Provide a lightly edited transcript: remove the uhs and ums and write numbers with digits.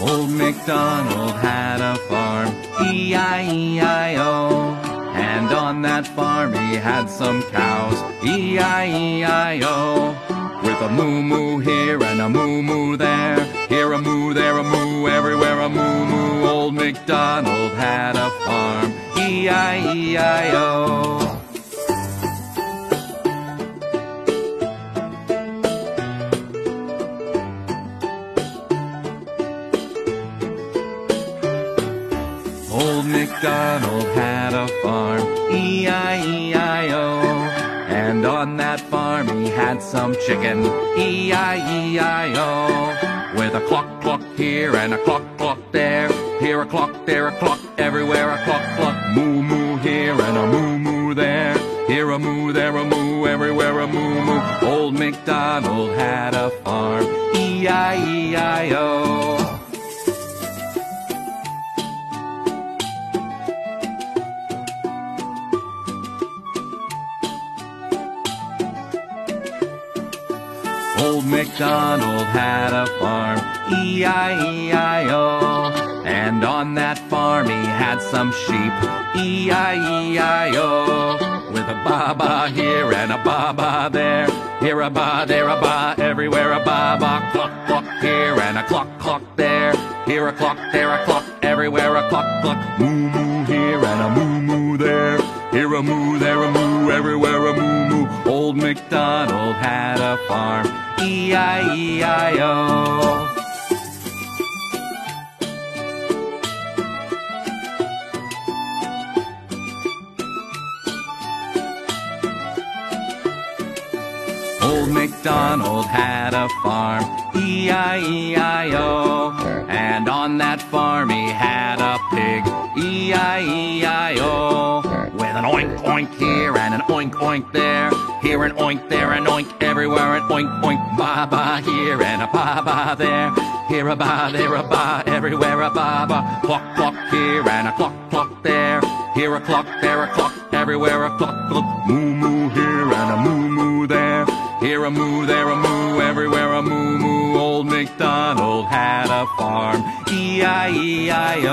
Old MacDonald had a farm, E-I-E-I-O. And on that farm he had some cows, E-I-E-I-O. With a moo-moo here and a moo-moo there, here a moo, there a moo, everywhere a moo-moo. Old MacDonald had a farm, E-I-E-I-O. Old MacDonald had a farm, E-I-E-I-O. And on that farm he had some chicken, E-I-E-I-O. With a cluck cluck here and a cluck cluck there, here a cluck, there a cluck, everywhere a cluck cluck. Moo moo here and a moo moo there, here a moo, there a moo, everywhere a moo moo. Old MacDonald had a farm, E-I-E-I-O. Old MacDonald had a farm, E-I-E-I-O. And on that farm he had some sheep, E-I-E-I-O. With a ba-ba here and a ba-ba there, here a ba, there a ba, everywhere a ba-ba. Cluck, cluck here and a cluck, cluck there, here a cluck, there a cluck, everywhere a cluck, cluck. Moo-moo here and a moo-moo there, here a moo, there a moo, everywhere a moo-moo. Old MacDonald had a farm, E-I-E-I-O. Old MacDonald had a farm, E-I-E-I-O. And on that farm he had a pig, E-I-E-I-O. With an oink oink here and an oink oink there, here an oink, there an oink, everywhere an oink oink. Ba-ba here and a ba-ba there, here a ba, there a ba, everywhere a ba-ba. Cluck cluck here and a cluck cluck there, here a cluck, there a cluck, everywhere a cluck cluck. Moo moo here and a moo moo there, here a moo, there a moo, everywhere a moo moo. Old MacDonald had a farm, E-I-E-I-O.